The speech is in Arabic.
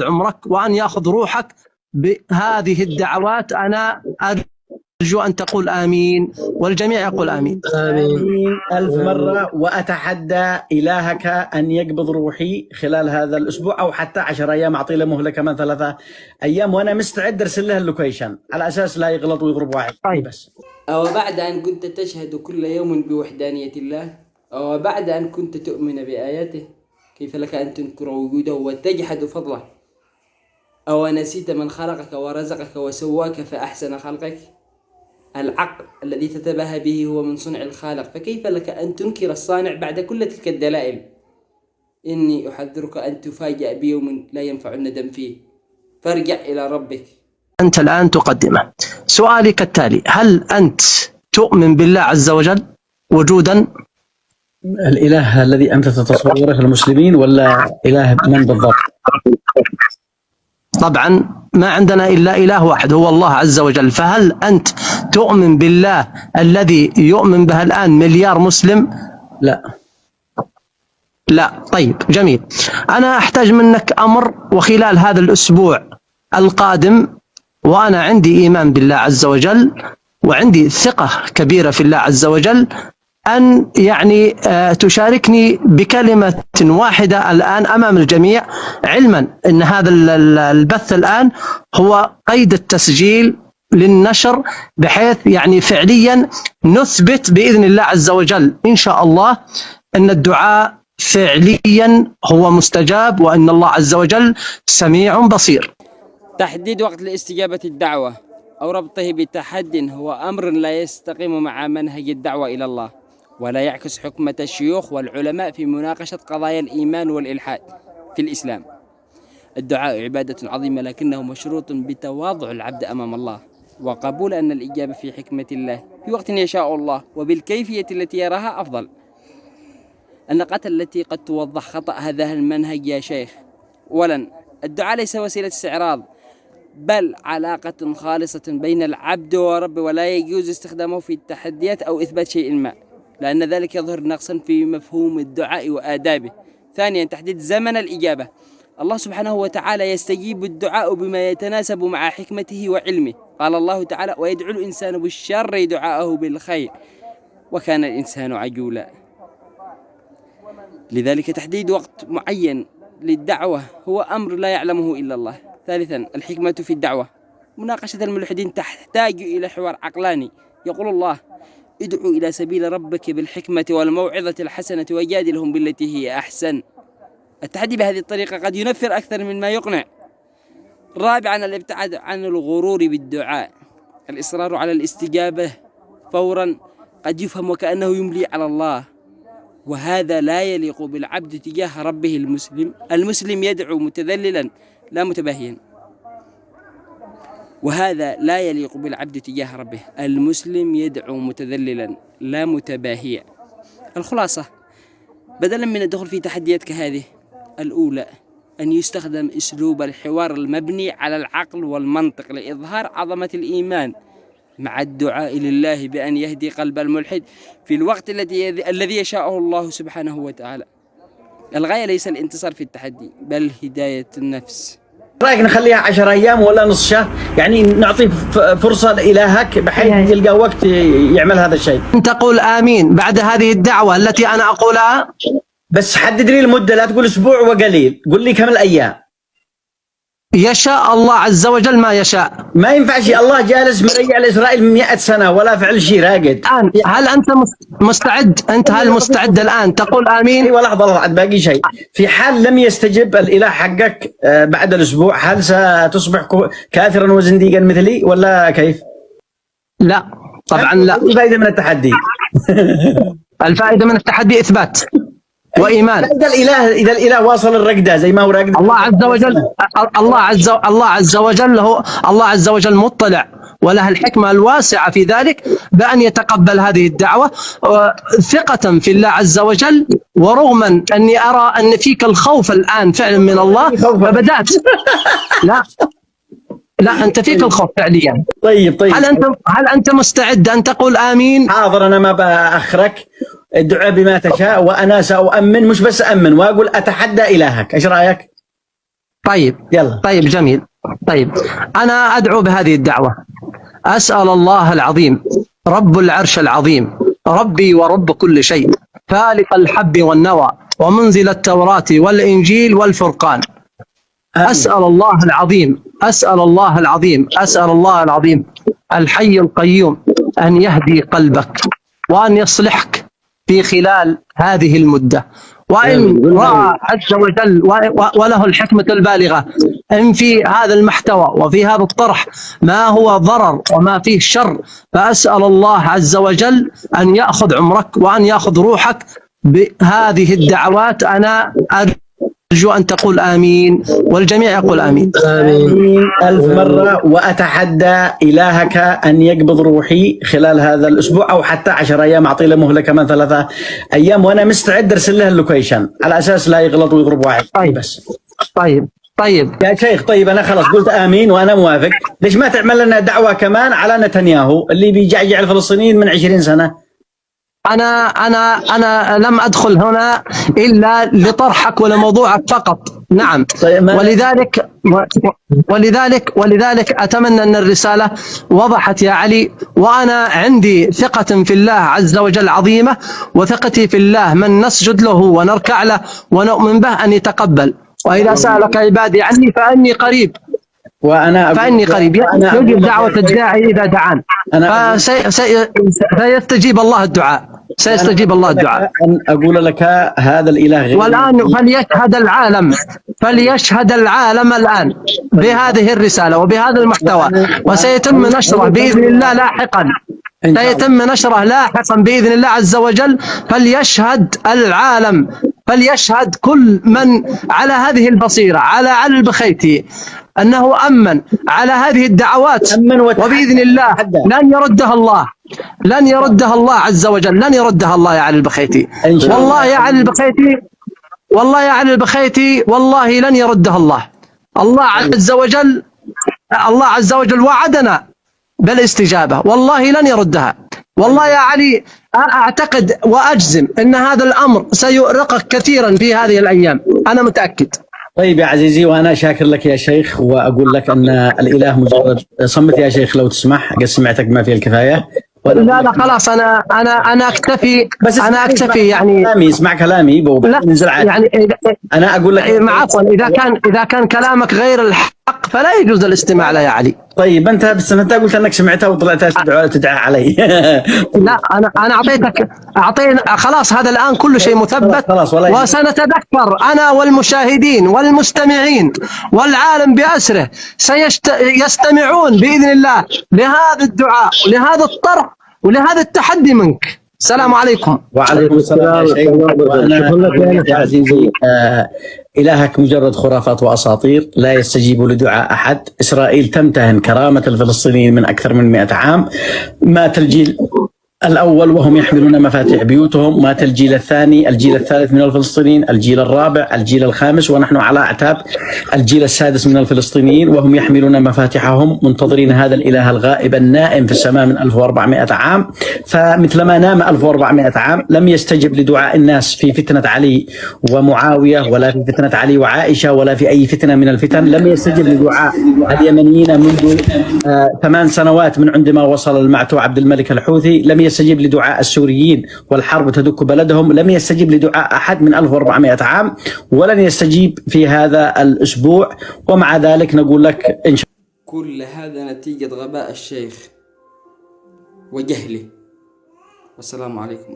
عمرك وأن يأخذ روحك بهذه الدعوات. أنا أرجو أن تقول آمين، والجميع يقول آمين. آمين 1000 مرة. وأتحدى إلهك أن يقبض روحي خلال هذا الأسبوع أو حتى 10 أيام، أعطي له مهلة كمان 3 أيام، وأنا مستعد أرسل له اللوكيشن على أساس لا يغلط ويضرب واحد. بس أو بعد أن كنت تشهد كل يوم بوحدانية الله، أو بعد أن كنت تؤمن بآياته، كيف لك أن تنكر وجوده وتجحد فضله؟ أو نسيت من خلقك ورزقك وسواك فأحسن خلقك؟ العقل الذي تتباهى به هو من صنع الخالق، فكيف لك أن تنكر الصانع بعد كل تلك الدلائل؟ إني أحذرك أن تفاجأ بيوم لا ينفع الندم فيه، فارجع إلى ربك. أنت الآن تقدمه. سؤالي كالتالي: هل أنت تؤمن بالله عز وجل وجودا؟ الإله الذي أنت تتصوره المسلمين ولا إله من بالضبط؟ طبعا ما عندنا إلا إله واحد هو الله عز وجل، فهل أنت تؤمن بالله الذي يؤمن به الآن مليار مسلم؟ لا. طيب جميل. أنا أحتاج منك أمر، وخلال هذا الأسبوع القادم وأنا عندي إيمان بالله عز وجل وعندي ثقة كبيرة في الله عز وجل، أن يعني تشاركني بكلمة واحدة الآن أمام الجميع، علما أن هذا البث الآن هو قيد التسجيل للنشر، بحيث يعني فعليا نثبت بإذن الله عز وجل إن شاء الله أن الدعاء فعليا هو مستجاب، وأن الله عز وجل سميع بصير. تحديد وقت لاستجابة الدعوة أو ربطه بتحد هو أمر لا يستقيم مع منهج الدعوة إلى الله، ولا يعكس حكمة الشيوخ والعلماء في مناقشة قضايا الإيمان والإلحاد في الإسلام. الدعاء عبادة عظيمة، لكنه مشروط بتواضع العبد أمام الله، وقبول أن الإجابة في حكمة الله في وقت يشاء الله وبالكيفية التي يراها أفضل. النقاط التي قد توضح خطأ هذا المنهج يا شيخ: أولا، الدعاء ليس وسيلة استعراض، بل علاقة خالصة بين العبد وربه، ولا يجوز استخدامه في التحديات أو إثبات شيء ما، لأن ذلك يظهر نقصا في مفهوم الدعاء وآدابه. ثانيا، تحديد زمن الإجابة. الله سبحانه وتعالى يستجيب الدعاء بما يتناسب مع حكمته وعلمه. قال الله تعالى: ويدعو الإنسان بالشر دعاءه بالخير وكان الإنسان عجولا. لذلك تحديد وقت معين للدعوة هو أمر لا يعلمه إلا الله. ثالثا، الحكمة في الدعوة. مناقشة الملحدين تحتاج إلى حوار عقلاني. يقول الله: ادعو إلى سبيل ربك بالحكمة والموعظة الحسنة وجادلهم بالتي هي أحسن. التحدي بهذه الطريقة قد ينفر أكثر مما يقنع. رابعا، الابتعاد عن الغرور بالدعاء. الإصرار على الاستجابة فورا قد يفهم وكأنه يملي على الله، وهذا لا يليق بالعبد تجاه ربه. المسلم يدعو متذللا لا متباهيا، وهذا لا يليق بالعبد تجاه ربه. المسلم يدعو متذللا لا متباهيا. الخلاصة، بدلا من الدخول في تحديات كهذه، الأولى أن يستخدم أسلوب الحوار المبني على العقل والمنطق لإظهار عظمة الإيمان، مع الدعاء لله بأن يهدي قلب الملحد في الوقت الذي يشاءه الله سبحانه وتعالى. الغاية ليس الانتصار في التحدي، بل هداية النفس. رأيك نخليها 10 أيام ولا نص شهر؟ يعني نعطي فرصة لإلهك بحيث يلقى وقت يعمل هذا الشيء. تقول آمين بعد هذه الدعوة التي أنا أقولها؟ بس حدد لي المدة، لا تقول أسبوع وقليل، قل لي كم الأيام. يشاء الله عز وجل ما يشاء. ما ينفعش الله جالس مريع لإسرائيل 100 سنة ولا فعل شيء راقد. هل أنت مستعد؟ أنت هل مستعد الآن تقول آمين؟ أيوة لحظة باقي شيء. في حال لم يستجب الإله حقك بعد الأسبوع، هل ستصبح كافرا وزنديقا مثلي ولا كيف؟ لا طبعا لا. الفائدة من التحدي الفائدة من التحدي إثبات وإيمان. إذا الإله واصل الرقدة زي ما هو راقد الله عز وجل، الله عز وجل مطلع وله الحكمة الواسعة في ذلك بأن يتقبل هذه الدعوة ثقة في الله عز وجل، ورغما أني أرى أن فيك الخوف الآن فعلا من الله فبدأت. لا أنت فيك الخوف فعليا. طيب هل أنت مستعد أن تقول آمين؟ حاضر، أنا ما بأخرك. الدعاء بما تشاء، وأنا سأؤمن، مش بس أؤمن وأقول أتحدى إلهك. إيش رأيك؟ طيب يلا. طيب جميل. طيب أنا أدعو بهذه الدعوة. أسأل الله العظيم رب العرش العظيم ربي ورب كل شيء فالق الحب والنوى ومنزل التوراة والإنجيل والفرقان. أسأل الله العظيم أسأل الله العظيم أسأل الله العظيم الحي القيوم أن يهدي قلبك وأن يصلحك في خلال هذه المدة، وإن رأى عز وجل وله الحكمة البالغة إن في هذا المحتوى وفي هذا الطرح ما هو ضرر وما فيه شر، فأسأل الله عز وجل أن يأخذ عمرك وأن يأخذ روحك بهذه الدعوات. أنا أرجو أن تقول آمين والجميع يقول آمين. آمين 1000 مرة. وأتحدى إلهك أن يقبض روحي خلال هذا الأسبوع أو حتى 10 أيام، أعطي له مهلة كمان 3 أيام، وأنا مستعد أرسل له اللوكيشن على أساس لا يغلط ويضرب واحد. طيب. بس طيب يا شيخ، طيب أنا خلاص قلت آمين وأنا موافق. ليش ما تعمل لنا دعوة كمان على نتنياهو اللي بيجعجع الفلسطينيين من 20 سنة؟ أنا لم أدخل هنا إلا لطرحك ولموضوعك فقط. نعم. طيب ولذلك أتمنى أن الرسالة وضحت يا علي، وأنا عندي ثقة في الله عز وجل عظيمة، وثقتي في الله من نسجد له ونركع له ونؤمن به أن يتقبل. وإذا سألك عبادي عني فإني قريب. فإني قريب يجب دعوة الداعي إذا دعان، فسيستجيب الله الدعاء. سيستجيب الله الدعاء. أن أقول لك هذا الإله غير. والآن فليشهد العالم الآن بهذه الرسالة وبهذا المحتوى، وسيتم نشره بإذن الله لاحقا. سيتم نشره لاحقا بإذن الله عز وجل. فليشهد العالم، فليشهد كل من على هذه البصيرة على علي البخيتي أنه أمن على هذه الدعوات، وبإذن الله لن يردها الله، لن يردها الله عز وجل، لن يردها الله يا علي البخيتي. والله يا علي البخيتي، والله يا علي البخيتي، والله لن يردها الله. الله عز وجل وعدنا بالاستجابة، والله لن يردها. والله يا علي أعتقد وأجزم أن هذا الأمر سيؤرقك كثيرا في هذه الأيام، أنا متأكد. طيب يا عزيزي، وأنا شاكر لك يا شيخ، وأقول لك أن الإله مجرد صمت يا شيخ لو تسمح، قد سمعتك ما فيه الكفاية. لا خلاص، أنا أكتفي. بس أنا أكتفي يعني. كلامي، اسمع كلامي. لا يعني أنا أقول لك عفوا، إذا كان كلامك غير الحق فلا يجوز الاستماع له يا علي. طيب أنت قلت أنك سمعتها وطلعت تدعى علي. لا أنا أعطينا خلاص، هذا الآن كل شيء مثبت، وسنتذكر أنا والمشاهدين والمستمعين والعالم بأسره سيستمعون بإذن الله لهذا الدعاء ولهذا الطرح ولهذا التحدي منك. السلام عليكم. وعليكم السلام يا شيخ. وأنا يا عزيزي، إلهك مجرد خرافات وأساطير، لا يستجيب لدعاء أحد. إسرائيل تمتهن كرامة الفلسطينيين من أكثر من 100 عام. مات الجيل الأول وهم يحملون مفاتيح بيوتهم، مات الجيل الثاني، الجيل الثالث من الفلسطينيين، الجيل الرابع، الجيل الخامس، ونحن على أعتاب الجيل السادس من الفلسطينيين، وهم يحملون مفاتيحهم منتظرين هذا الإله الغائب النائم في السماء من 1400 عام. فمثلما نام 1400 عام لم يستجب لدعاء الناس في فتنة علي ومعاوية، ولا في فتنة علي وعائشة، ولا في أي فتنة من الفتن. لم يستجب لدعاء اليمنيين منذ 8 سنوات من عندما وصل المعتوه عبد الملك الحوثي. لم يستجيب لدعاء السوريين والحرب تدك بلدهم. لم يستجيب لدعاء أحد من 1400 عام، ولن يستجيب في هذا الأسبوع. ومع ذلك نقول لك إن شاء كل هذا نتيجة غباء الشيخ وجهله. والسلام عليكم.